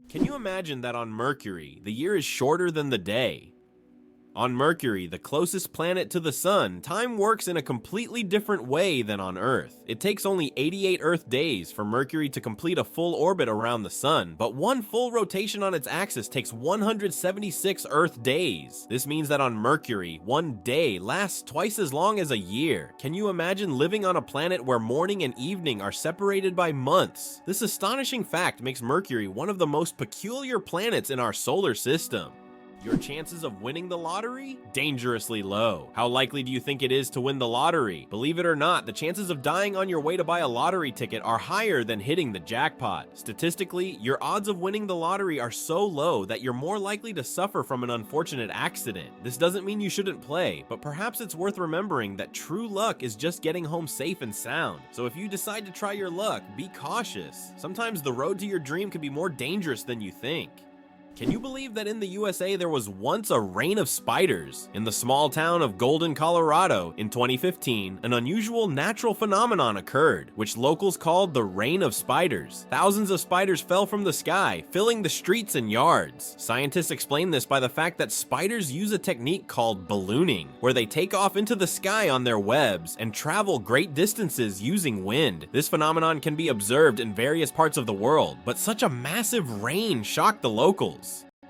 Can you imagine that on Mercury, the year is shorter than the day? On Mercury, the closest planet to the sun, time works in a completely different way than on Earth. It takes only 88 Earth days for Mercury to complete a full orbit around the sun, but one full rotation on its axis takes 176 Earth days. This means that on Mercury, one day lasts twice as long as a year. Can you imagine living on a planet where morning and evening are separated by months? This astonishing fact makes Mercury one of the most peculiar planets in our solar system. Your chances of winning the lottery? Dangerously low. How likely do you think it is to win the lottery? Believe it or not, the chances of dying on your way to buy a lottery ticket are higher than hitting the jackpot. Statistically, your odds of winning the lottery are so low that you're more likely to suffer from an unfortunate accident. This doesn't mean you shouldn't play, but perhaps it's worth remembering that true luck is just getting home safe and sound. So if you decide to try your luck, be cautious. Sometimes the road to your dream can be more dangerous than you think. Can you believe that in the USA there was once a rain of spiders? In the small town of Golden, Colorado, in 2015, an unusual natural phenomenon occurred, which locals called the rain of spiders. Thousands of spiders fell from the sky, filling the streets and yards. Scientists explain this by the fact that spiders use a technique called ballooning, where they take off into the sky on their webs and travel great distances using wind. This phenomenon can be observed in various parts of the world, but such a massive rain shocked the locals.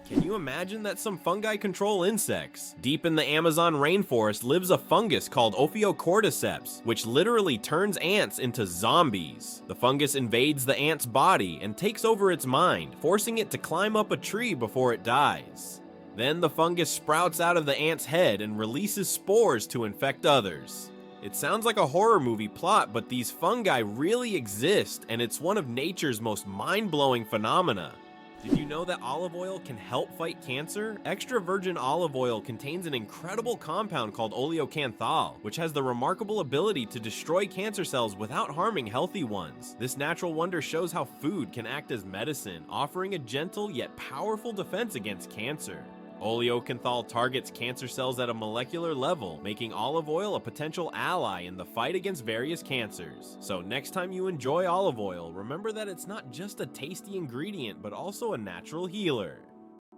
Can you imagine that some fungi control insects? Deep in the Amazon rainforest lives a fungus called Ophiocordyceps, which literally turns ants into zombies. The fungus invades the ant's body and takes over its mind, forcing it to climb up a tree before it dies. Then the fungus sprouts out of the ant's head and releases spores to infect others. It sounds like a horror movie plot, but these fungi really exist, and it's one of nature's most mind-blowing phenomena. Did you know that olive oil can help fight cancer? Extra virgin olive oil contains an incredible compound called oleocanthal, which has the remarkable ability to destroy cancer cells without harming healthy ones. This natural wonder shows how food can act as medicine, offering a gentle yet powerful defense against cancer. Oleocanthal targets cancer cells at a molecular level, making olive oil a potential ally in the fight against various cancers. So next time you enjoy olive oil, remember that it's not just a tasty ingredient, but also a natural healer.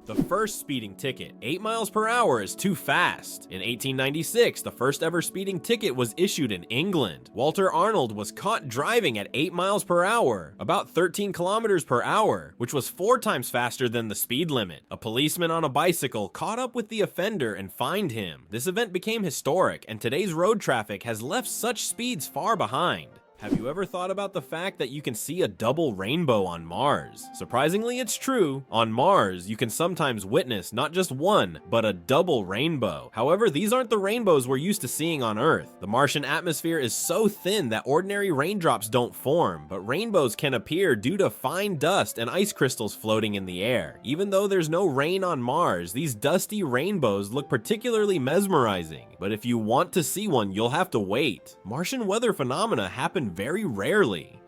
The first speeding ticket. 8 miles per hour is too fast. In 1896, the first ever speeding ticket was issued in England. Walter Arnold was caught driving at 8 miles per hour, about 13 kilometers per hour, which was 4 times faster than the speed limit. A policeman on a bicycle caught up with the offender and fined him. This event became historic, and today's road traffic has left such speeds far behind. Have you ever thought about the fact that you can see a double rainbow on Mars? Surprisingly, it's true. On Mars, you can sometimes witness not just one, but a double rainbow. However, these aren't the rainbows we're used to seeing on Earth. The Martian atmosphere is so thin that ordinary raindrops don't form, but rainbows can appear due to fine dust and ice crystals floating in the air. Even though there's no rain on Mars, these dusty rainbows look particularly mesmerizing. But if you want to see one, you'll have to wait. Martian weather phenomena happen very rarely.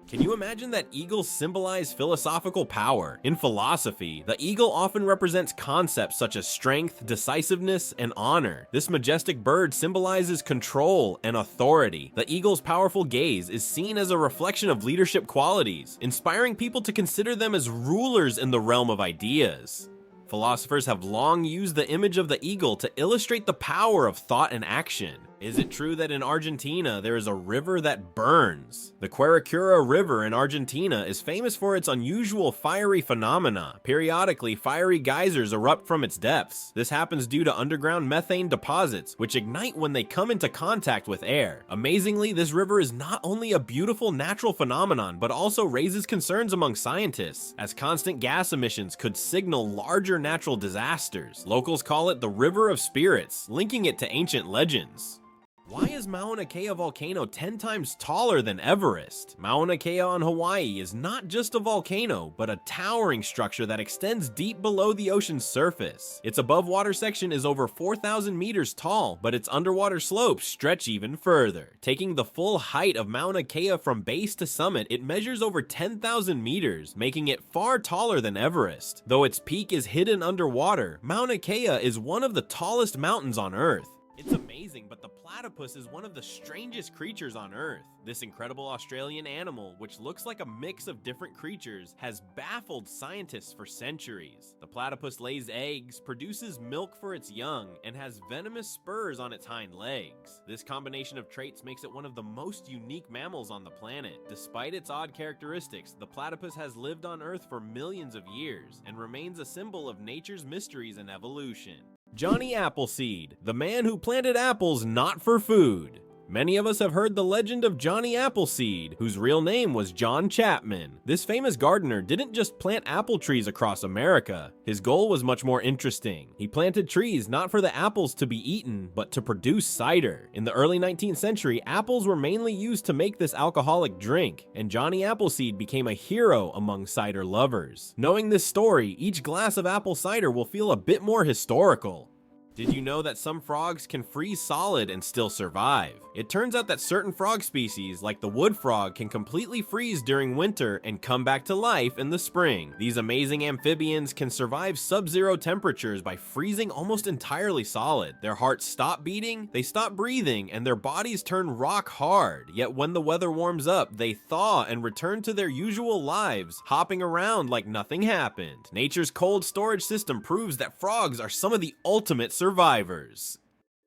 Can you imagine that eagles symbolize philosophical power? In philosophy, the eagle often represents concepts such as strength, decisiveness, and honor. This majestic bird symbolizes control and authority. The eagle's powerful gaze is seen as a reflection of leadership qualities, inspiring people to consider them as rulers in the realm of ideas. Philosophers have long used the image of the eagle to illustrate the power of thought and action. Is it true that in Argentina there is a river that burns? The Quirecura River in Argentina is famous for its unusual fiery phenomena. Periodically, fiery geysers erupt from its depths. This happens due to underground methane deposits, which ignite when they come into contact with air. Amazingly, this river is not only a beautiful natural phenomenon, but also raises concerns among scientists, as constant gas emissions could signal larger natural disasters. Locals call it the River of Spirits, linking it to ancient legends. Why is Mauna Kea volcano 10 times taller than Everest? Mauna Kea on Hawaii is not just a volcano, but a towering structure that extends deep below the ocean's surface. Its above water section is over 4,000 meters tall, but its underwater slopes stretch even further. Taking the full height of Mauna Kea from base to summit, it measures over 10,000 meters, making it far taller than Everest. Though its peak is hidden underwater, Mauna Kea is one of the tallest mountains on Earth. It's amazing amazing, but the platypus is one of the strangest creatures on Earth. This incredible Australian animal, which looks like a mix of different creatures, has baffled scientists for centuries. The platypus lays eggs, produces milk for its young, and has venomous spurs on its hind legs. This combination of traits makes it one of the most unique mammals on the planet. Despite its odd characteristics, the platypus has lived on Earth for millions of years and remains a symbol of nature's mysteries and evolution. Johnny Appleseed, the man who planted apples not for food. Many of us have heard the legend of Johnny Appleseed, whose real name was John Chapman. This famous gardener didn't just plant apple trees across America. His goal was much more interesting. He planted trees not for the apples to be eaten, but to produce cider. In the early 19th century, apples were mainly used to make this alcoholic drink, and Johnny Appleseed became a hero among cider lovers. Knowing this story, each glass of apple cider will feel a bit more historical. Did you know that some frogs can freeze solid and still survive? It turns out that certain frog species, like the wood frog, can completely freeze during winter and come back to life in the spring. These amazing amphibians can survive sub-zero temperatures by freezing almost entirely solid. Their hearts stop beating, they stop breathing, and their bodies turn rock hard. Yet when the weather warms up, they thaw and return to their usual lives, hopping around like nothing happened. Nature's cold storage system proves that frogs are some of the ultimate survivors.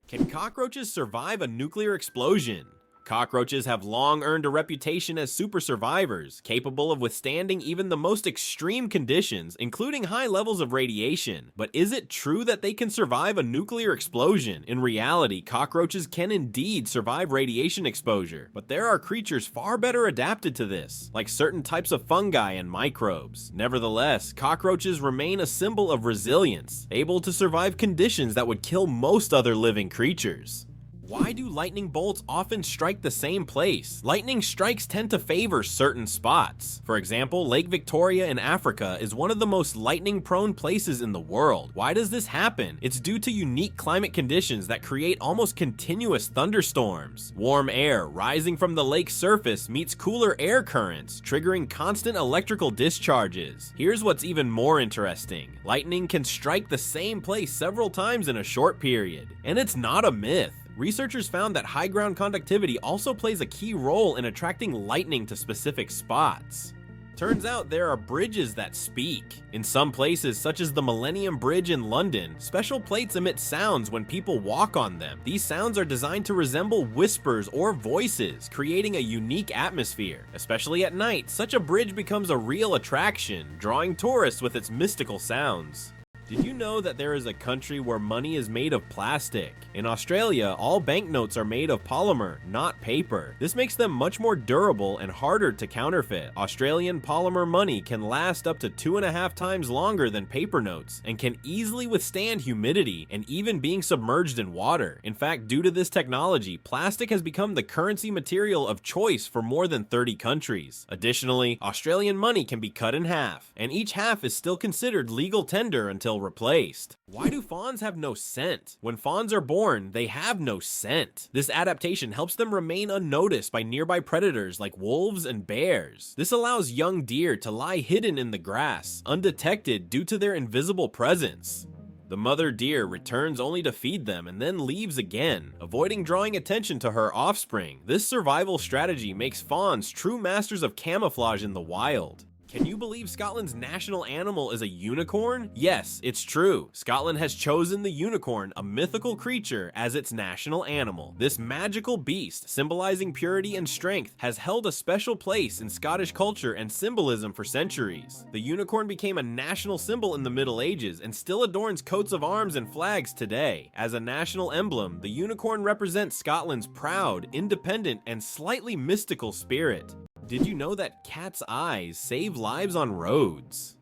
Can cockroaches survive a nuclear explosion? Cockroaches have long earned a reputation as super survivors, capable of withstanding even the most extreme conditions, including high levels of radiation. But is it true that they can survive a nuclear explosion? In reality, cockroaches can indeed survive radiation exposure, but there are creatures far better adapted to this, like certain types of fungi and microbes. Nevertheless, cockroaches remain a symbol of resilience, able to survive conditions that would kill most other living creatures. Why do lightning bolts often strike the same place? Lightning strikes tend to favor certain spots. For example, Lake Victoria in Africa is one of the most lightning-prone places in the world. Why does this happen? It's due to unique climate conditions that create almost continuous thunderstorms. Warm air rising from the lake's surface meets cooler air currents, triggering constant electrical discharges. Here's what's even more interesting. Lightning can strike the same place several times in a short period. And it's not a myth. Researchers found that high ground conductivity also plays a key role in attracting lightning to specific spots. Turns out there are bridges that speak. In some places, such as the Millennium Bridge in London, special plates emit sounds when people walk on them. These sounds are designed to resemble whispers or voices, creating a unique atmosphere. Especially at night, such a bridge becomes a real attraction, drawing tourists with its mystical sounds. Did you know that there is a country where money is made of plastic? In Australia, all banknotes are made of polymer, not paper. This makes them much more durable and harder to counterfeit. Australian polymer money can last up to 2.5 times longer than paper notes and can easily withstand humidity and even being submerged in water. In fact, due to this technology, plastic has become the currency material of choice for more than 30 countries. Additionally, Australian money can be cut in half, and each half is still considered legal tender until replaced. Why do fawns have no scent? When fawns are born, they have no scent. This adaptation helps them remain unnoticed by nearby predators like wolves and bears. This allows young deer to lie hidden in the grass, undetected due to their invisible presence. The mother deer returns only to feed them and then leaves again, avoiding drawing attention to her offspring. This survival strategy makes fawns true masters of camouflage in the wild. Can you believe Scotland's national animal is a unicorn? Yes, it's true. Scotland has chosen the unicorn, a mythical creature, as its national animal. This magical beast, symbolizing purity and strength, has held a special place in Scottish culture and symbolism for centuries. The unicorn became a national symbol in the Middle Ages and still adorns coats of arms and flags today. As a national emblem, the unicorn represents Scotland's proud, independent, and slightly mystical spirit. Did you know that cat's eyes save lives on roads?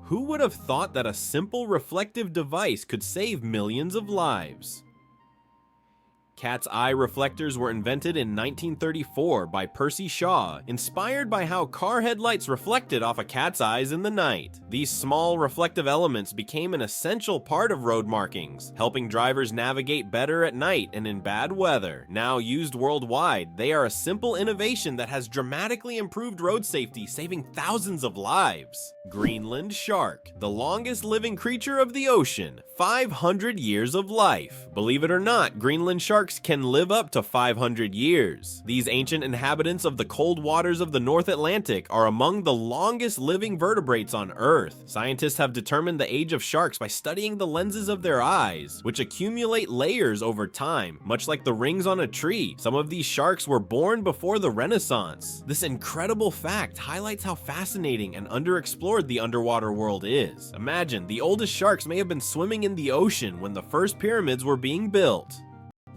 Who would have thought that a simple reflective device could save millions of lives? Cat's eye reflectors were invented in 1934 by Percy Shaw, inspired by how car headlights reflected off a cat's eyes in the night. These small reflective elements became an essential part of road markings, helping drivers navigate better at night and in bad weather. Now used worldwide, they are a simple innovation that has dramatically improved road safety, saving thousands of lives. Greenland shark, the longest living creature of the ocean, 500 years of life. Believe it or not, Greenland sharks can live up to 500 years. These ancient inhabitants of the cold waters of the North Atlantic are among the longest living vertebrates on Earth. Scientists have determined the age of sharks by studying the lenses of their eyes, which accumulate layers over time, much like the rings on a tree. Some of these sharks were born before the Renaissance. This incredible fact highlights how fascinating and underexplored the underwater world is. Imagine, the oldest sharks may have been swimming in the ocean when the first pyramids were being built.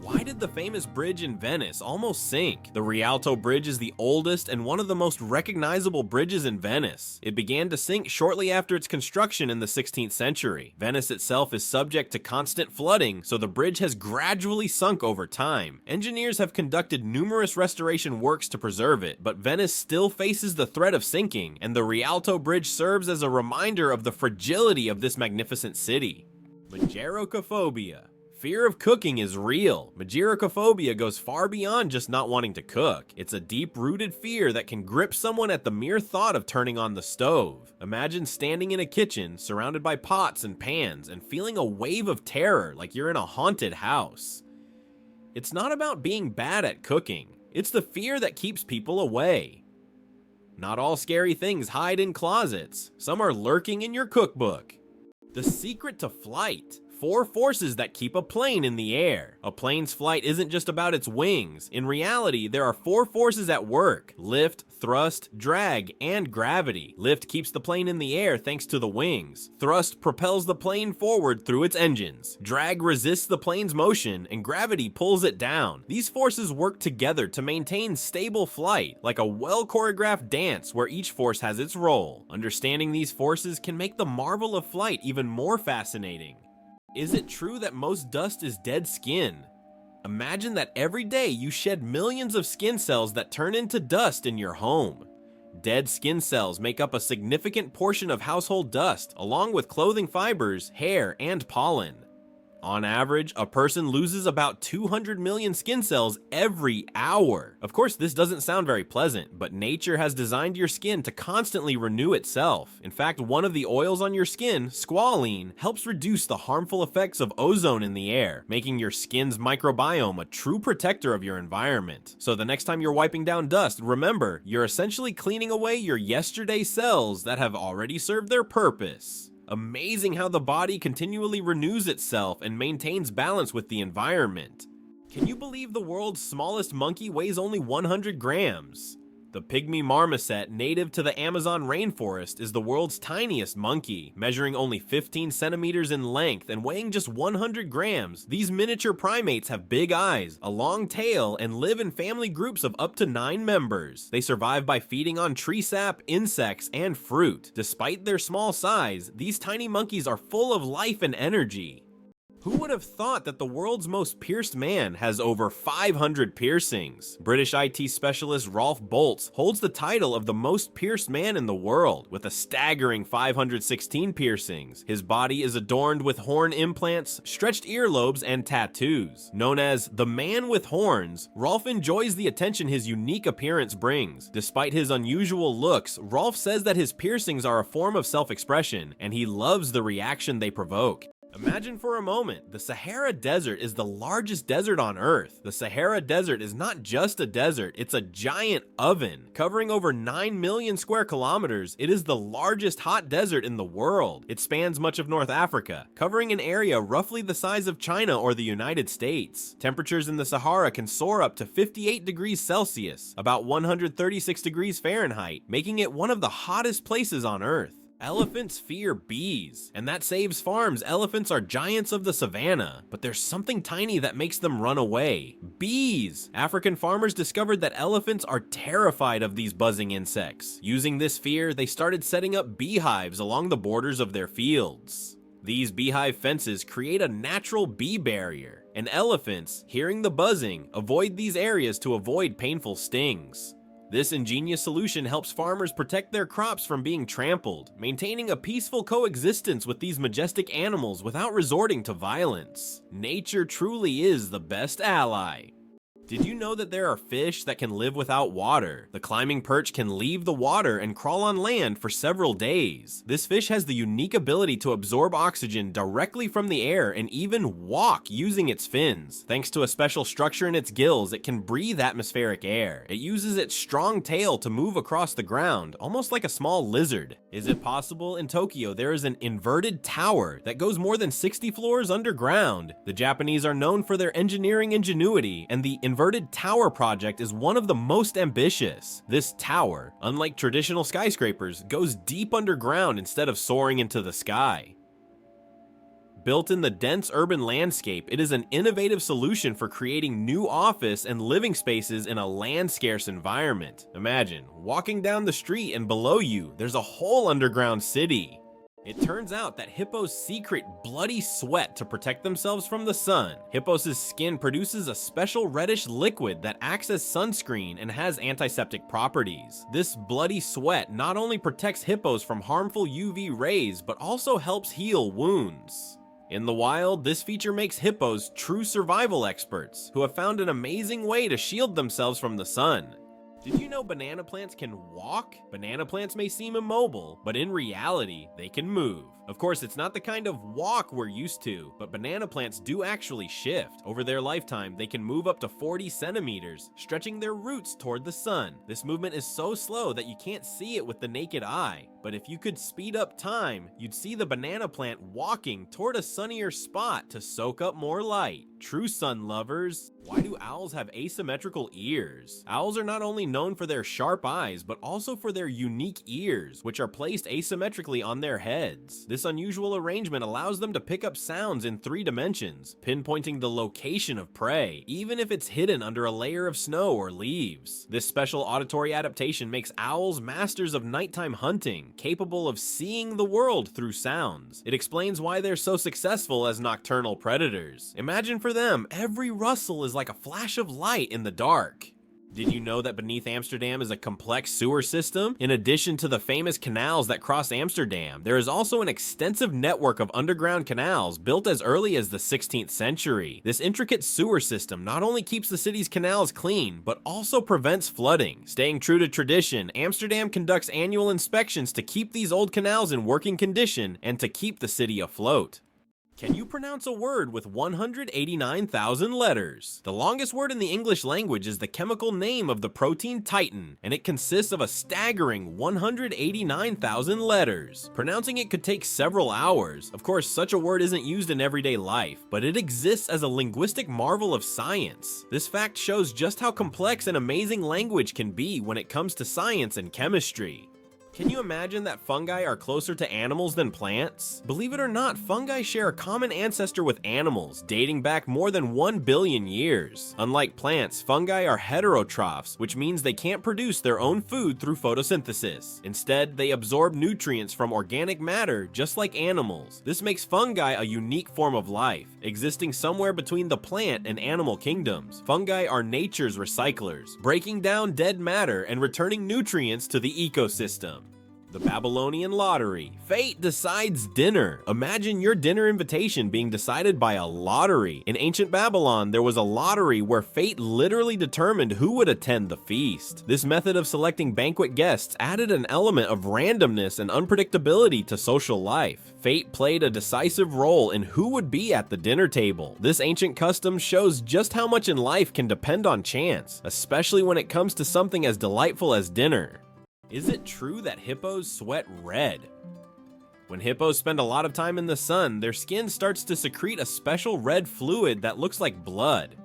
Why did the famous bridge in Venice almost sink? The Rialto Bridge is the oldest and one of the most recognizable bridges in Venice. It began to sink shortly after its construction in the 16th century. Venice itself is subject to constant flooding, so the bridge has gradually sunk over time. Engineers have conducted numerous restoration works to preserve it, but Venice still faces the threat of sinking, and the Rialto Bridge serves as a reminder of the fragility of this magnificent city. Mageirocophobia. Fear of cooking is real. Mageirocophobia goes far beyond just not wanting to cook. It's a deep-rooted fear that can grip someone at the mere thought of turning on the stove. Imagine standing in a kitchen, surrounded by pots and pans, and feeling a wave of terror like you're in a haunted house. It's not about being bad at cooking. It's the fear that keeps people away. Not all scary things hide in closets. Some are lurking in your cookbook. The secret to flight. 4 forces that keep a plane in the air. A plane's flight isn't just about its wings. In reality, there are 4 forces at work: lift, thrust, drag, and gravity. Lift keeps the plane in the air thanks to the wings. Thrust propels the plane forward through its engines. Drag resists the plane's motion, and gravity pulls it down. These forces work together to maintain stable flight, like a well-choreographed dance where each force has its role. Understanding these forces can make the marvel of flight even more fascinating. Is it true that most dust is dead skin? Imagine that every day you shed millions of skin cells that turn into dust in your home. Dead skin cells make up a significant portion of household dust, along with clothing fibers, hair, and pollen. On average, a person loses about 200 million skin cells every hour. Of course, this doesn't sound very pleasant, but nature has designed your skin to constantly renew itself. In fact, one of the oils on your skin, squalene, helps reduce the harmful effects of ozone in the air, making your skin's microbiome a true protector of your environment. So the next time you're wiping down dust, remember, you're essentially cleaning away your yesterday cells that have already served their purpose. Amazing how the body continually renews itself and maintains balance with the environment. Can you believe the world's smallest monkey weighs only 100 grams? The pygmy marmoset, native to the Amazon rainforest, is the world's tiniest monkey, measuring only 15 centimeters in length and weighing just 100 grams. These miniature primates have big eyes, a long tail, and live in family groups of up to 9 members. They survive by feeding on tree sap, insects, and fruit. Despite their small size, these tiny monkeys are full of life and energy. Who would have thought that the world's most pierced man has over 500 piercings? British IT specialist Rolf Boltz holds the title of the most pierced man in the world, with a staggering 516 piercings. His body is adorned with horn implants, stretched earlobes, and tattoos. Known as the man with horns, Rolf enjoys the attention his unique appearance brings. Despite his unusual looks, Rolf says that his piercings are a form of self-expression, and he loves the reaction they provoke. Imagine for a moment, the Sahara Desert is the largest desert on Earth. The Sahara Desert is not just a desert, it's a giant oven. Covering over 9 million square kilometers, it is the largest hot desert in the world. It spans much of North Africa, covering an area roughly the size of China or the United States. Temperatures in the Sahara can soar up to 58 degrees Celsius, about 136 degrees Fahrenheit, making it one of the hottest places on Earth. Elephants fear bees, and that saves farms. Elephants are giants of the savannah, but there's something tiny that makes them run away. Bees! African farmers discovered that elephants are terrified of these buzzing insects. Using this fear, they started setting up beehives along the borders of their fields. These beehive fences create a natural bee barrier, And elephants, hearing the buzzing, avoid these areas to avoid painful stings. This ingenious solution helps farmers protect their crops from being trampled, maintaining a peaceful coexistence with these majestic animals without resorting to violence. Nature truly is the best ally. Did you know that there are fish that can live without water? The climbing perch can leave the water and crawl on land for several days. This fish has the unique ability to absorb oxygen directly from the air and even walk using its fins. Thanks to a special structure in its gills, it can breathe atmospheric air. It uses its strong tail to move across the ground, almost like a small lizard. Is it possible? In Tokyo, there is an inverted tower that goes more than 60 floors underground. The Japanese are known for their engineering ingenuity, and the inverted tower project is one of the most ambitious. This tower, unlike traditional skyscrapers, goes deep underground instead of soaring into the sky. Built in the dense urban landscape, it is an innovative solution for creating new office and living spaces in a land-scarce environment. Imagine walking down the street and below you, there's a whole underground city. It turns out that hippos secrete bloody sweat to protect themselves from the sun. Hippos' skin produces a special reddish liquid that acts as sunscreen and has antiseptic properties. This bloody sweat not only protects hippos from harmful UV rays, but also helps heal wounds. In the wild, this feature makes hippos true survival experts, who have found an amazing way to shield themselves from the sun. Did you know banana plants can walk? Banana plants may seem immobile, but in reality, they can move. Of course, it's not the kind of walk we're used to, but banana plants do actually shift. Over their lifetime, they can move up to 40 centimeters, stretching their roots toward the sun. This movement is so slow that you can't see it with the naked eye. But if you could speed up time, you'd see the banana plant walking toward a sunnier spot to soak up more light. True sun lovers. Why do owls have asymmetrical ears? Owls are not only known for their sharp eyes, but also for their unique ears, which are placed asymmetrically on their heads. This unusual arrangement allows them to pick up sounds in 3 dimensions, pinpointing the location of prey, even if it's hidden under a layer of snow or leaves. This special auditory adaptation makes owls masters of nighttime hunting, capable of seeing the world through sounds. It explains why they're so successful as nocturnal predators. Imagine for them, every rustle is like a flash of light in the dark. Did you know that beneath Amsterdam is a complex sewer system? In addition to the famous canals that cross Amsterdam, there is also an extensive network of underground canals built as early as the 16th century. This intricate sewer system not only keeps the city's canals clean, but also prevents flooding. Staying true to tradition, Amsterdam conducts annual inspections to keep these old canals in working condition and to keep the city afloat. Can you pronounce a word with 189,000 letters? The longest word in the English language is the chemical name of the protein titin, and it consists of a staggering 189,000 letters. Pronouncing it could take several hours. Of course, such a word isn't used in everyday life, but it exists as a linguistic marvel of science. This fact shows just how complex and amazing language can be when it comes to science and chemistry. Can you imagine that fungi are closer to animals than plants? Believe it or not, fungi share a common ancestor with animals, dating back more than 1 billion years. Unlike plants, fungi are heterotrophs, which means they can't produce their own food through photosynthesis. Instead, they absorb nutrients from organic matter just like animals. This makes fungi a unique form of life, existing somewhere between the plant and animal kingdoms. Fungi are nature's recyclers, breaking down dead matter and returning nutrients to the ecosystem. The Babylonian lottery. Fate decides dinner. Imagine your dinner invitation being decided by a lottery. In ancient Babylon, there was a lottery where fate literally determined who would attend the feast. This method of selecting banquet guests added an element of randomness and unpredictability to social life. Fate played a decisive role in who would be at the dinner table. This ancient custom shows just how much in life can depend on chance, especially when it comes to something as delightful as dinner. Is it true that hippos sweat red? When hippos spend a lot of time in the sun, their skin starts to secrete a special red fluid that looks like blood.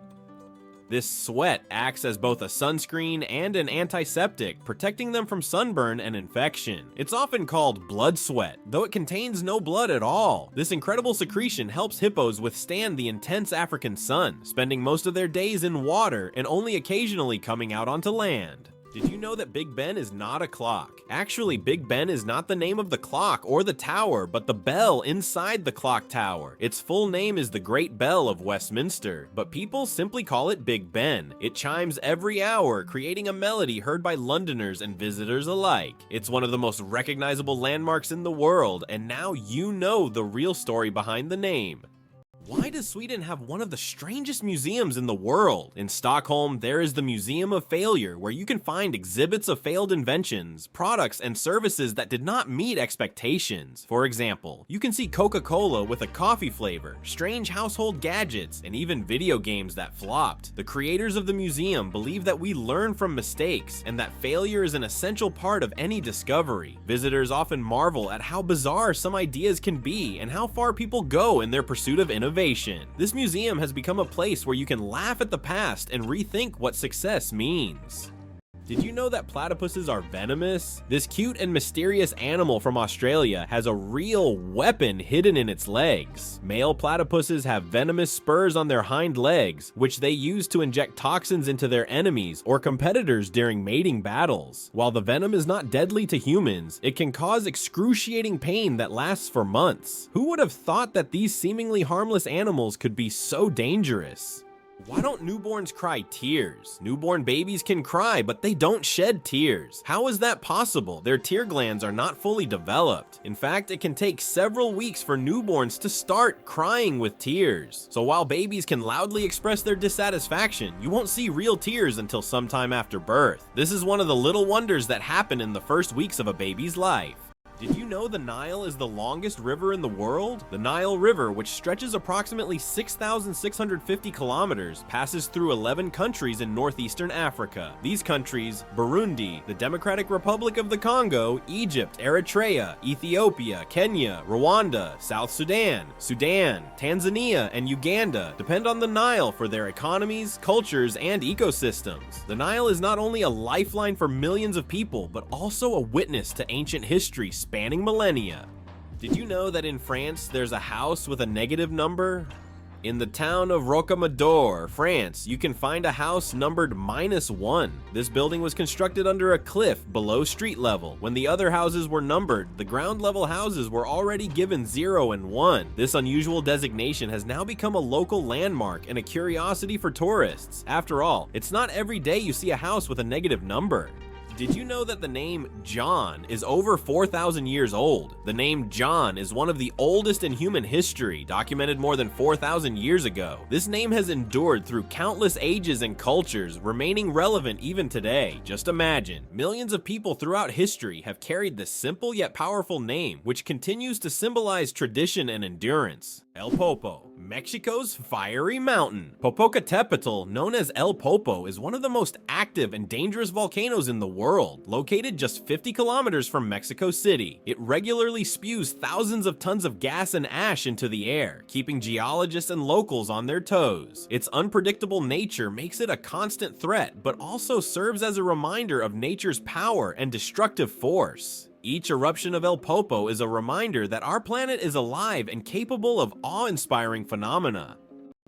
This sweat acts as both a sunscreen and an antiseptic, protecting them from sunburn and infection. It's often called blood sweat, though it contains no blood at all. This incredible secretion helps hippos withstand the intense African sun, spending most of their days in water and only occasionally coming out onto land. Did you know that Big Ben is not a clock? Actually, Big Ben is not the name of the clock or the tower, but the bell inside the clock tower. Its full name is the Great Bell of Westminster, but people simply call it Big Ben. It chimes every hour, creating a melody heard by Londoners and visitors alike. It's one of the most recognizable landmarks in the world, and now you know the real story behind the name. Why does Sweden have one of the strangest museums in the world? In Stockholm, there is the Museum of Failure, where you can find exhibits of failed inventions, products, and services that did not meet expectations. For example, you can see Coca-Cola with a coffee flavor, strange household gadgets, and even video games that flopped. The creators of the museum believe that we learn from mistakes, and that failure is an essential part of any discovery. Visitors often marvel at how bizarre some ideas can be and how far people go in their pursuit of innovation. This museum has become a place where you can laugh at the past and rethink what success means. Did you know that platypuses are venomous? This cute and mysterious animal from Australia has a real weapon hidden in its legs. Male platypuses have venomous spurs on their hind legs, which they use to inject toxins into their enemies or competitors during mating battles. While the venom is not deadly to humans, it can cause excruciating pain that lasts for months. Who would have thought that these seemingly harmless animals could be so dangerous? Why don't newborns cry tears? Newborn babies can cry, but they don't shed tears. How is that possible? Their tear glands are not fully developed. In fact, it can take several weeks for newborns to start crying with tears. So while babies can loudly express their dissatisfaction, you won't see real tears until sometime after birth. This is one of the little wonders that happen in the first weeks of a baby's life. Did you know the Nile is the longest river in the world? The Nile River, which stretches approximately 6,650 kilometers, passes through 11 countries in northeastern Africa. These countries: Burundi, the Democratic Republic of the Congo, Egypt, Eritrea, Ethiopia, Kenya, Rwanda, South Sudan, Tanzania, and Uganda, depend on the Nile for their economies, cultures, and ecosystems. The Nile is not only a lifeline for millions of people, but also a witness to ancient history spanning millennia. Did you know that in France there's a house with a negative number? In the town of Rocamadour, France, you can find a house numbered -1. This building was constructed under a cliff below street level. When the other houses were numbered, the ground level houses were already given 0 and 1. This unusual designation has now become a local landmark and a curiosity for tourists. After all, it's not every day you see a house with a negative number. Did you know that the name John is over 4,000 years old? The name John is one of the oldest in human history, documented more than 4,000 years ago. This name has endured through countless ages and cultures, remaining relevant even today. Just imagine, millions of people throughout history have carried this simple yet powerful name, which continues to symbolize tradition and endurance. El Popo, Mexico's fiery mountain. Popocatépetl, known as El Popo, is one of the most active and dangerous volcanoes in the world, located just 50 kilometers from Mexico City. It regularly spews thousands of tons of gas and ash into the air, keeping geologists and locals on their toes. Its unpredictable nature makes it a constant threat, but also serves as a reminder of nature's power and destructive force. Each eruption of El Popo is a reminder that our planet is alive and capable of awe-inspiring phenomena.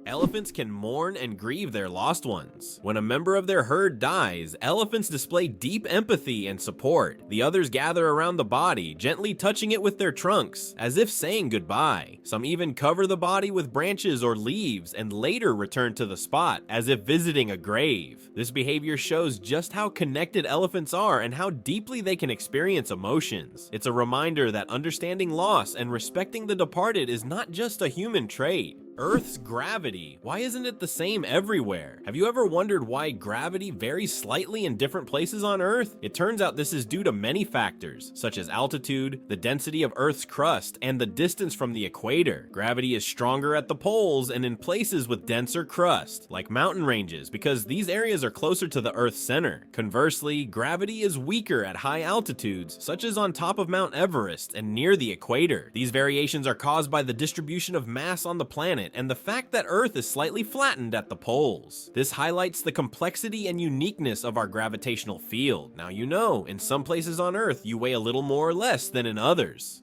Elephants can mourn and grieve their lost ones. When a member of their herd dies, elephants display deep empathy and support. The others gather around the body, gently touching it with their trunks, as if saying goodbye. Some even cover the body with branches or leaves and later return to the spot, as if visiting a grave. This behavior shows just how connected elephants are and how deeply they can experience emotions. It's a reminder that understanding loss and respecting the departed is not just a human trait. Earth's gravity. Why isn't it the same everywhere? Have you ever wondered why gravity varies slightly in different places on Earth? It turns out this is due to many factors, such as altitude, the density of Earth's crust, and the distance from the equator. Gravity is stronger at the poles and in places with denser crust, like mountain ranges, because these areas are closer to the Earth's center. Conversely, gravity is weaker at high altitudes, such as on top of Mount Everest and near the equator. These variations are caused by the distribution of mass on the planet and the fact that Earth is slightly flattened at the poles. This highlights the complexity and uniqueness of our gravitational field. Now you know, in some places on Earth you weigh a little more or less than in others.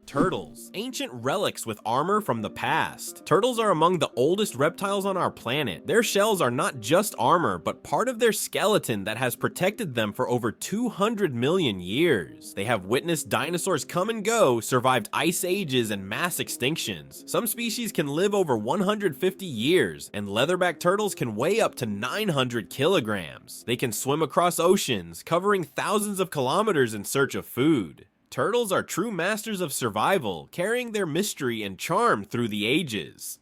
Turtles, ancient relics with armor from the past. Turtles are among the oldest reptiles on our planet. Their shells are not just armor, but part of their skeleton that has protected them for over 200 million years. They have witnessed dinosaurs come and go, survived ice ages and mass extinctions. Some species can live over 150 years, and leatherback turtles can weigh up to 900 kilograms. They can swim across oceans, covering thousands of kilometers in search of food. Turtles are true masters of survival, carrying their mystery and charm through the ages.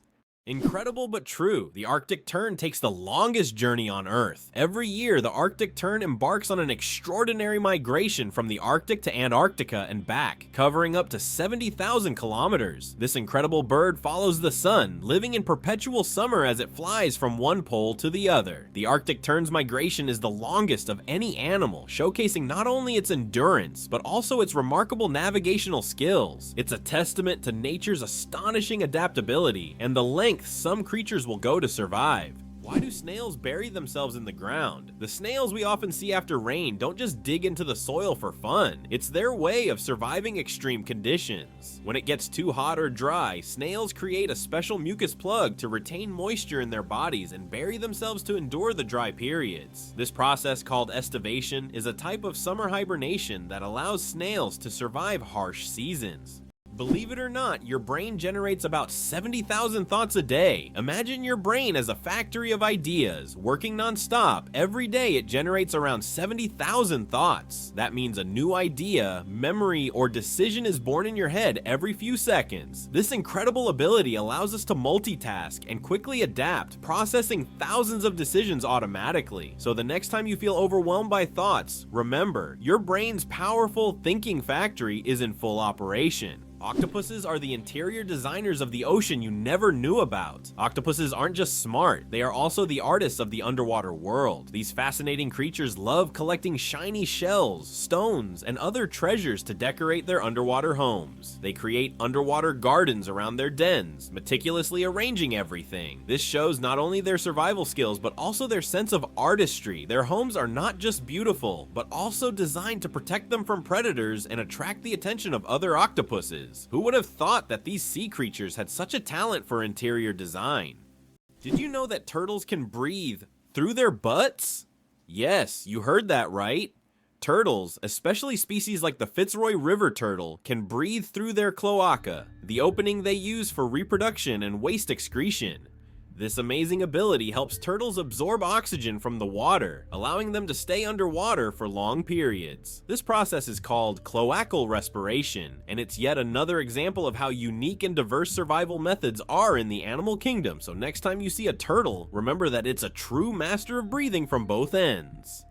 Incredible but true, the Arctic tern takes the longest journey on Earth. Every year, the Arctic tern embarks on an extraordinary migration from the Arctic to Antarctica and back, covering up to 70,000 kilometers. This incredible bird follows the sun, living in perpetual summer as it flies from one pole to the other. The Arctic tern's migration is the longest of any animal, showcasing not only its endurance, but also its remarkable navigational skills. It's a testament to nature's astonishing adaptability and the length some creatures will go to survive. Why do snails bury themselves in the ground? The snails we often see after rain don't just dig into the soil for fun. It's their way of surviving extreme conditions. When it gets too hot or dry, snails create a special mucus plug to retain moisture in their bodies and bury themselves to endure the dry periods. This process, called estivation, is a type of summer hibernation that allows snails to survive harsh seasons. Believe it or not, your brain generates about 70,000 thoughts a day. Imagine your brain as a factory of ideas, working non-stop. Every day it generates around 70,000 thoughts. That means a new idea, memory, or decision is born in your head every few seconds. This incredible ability allows us to multitask and quickly adapt, processing thousands of decisions automatically. So the next time you feel overwhelmed by thoughts, remember, your brain's powerful thinking factory is in full operation. Octopuses are the interior designers of the ocean you never knew about. Octopuses aren't just smart, they are also the artists of the underwater world. These fascinating creatures love collecting shiny shells, stones, and other treasures to decorate their underwater homes. They create underwater gardens around their dens, meticulously arranging everything. This shows not only their survival skills, but also their sense of artistry. Their homes are not just beautiful, but also designed to protect them from predators and attract the attention of other octopuses. Who would have thought that these sea creatures had such a talent for interior design? Did you know that turtles can breathe through their butts? Yes, you heard that right. Turtles, especially species like the Fitzroy River turtle, can breathe through their cloaca, the opening they use for reproduction and waste excretion. This amazing ability helps turtles absorb oxygen from the water, allowing them to stay underwater for long periods. This process is called cloacal respiration, and it's yet another example of how unique and diverse survival methods are in the animal kingdom. So next time you see a turtle, remember that it's a true master of breathing from both ends.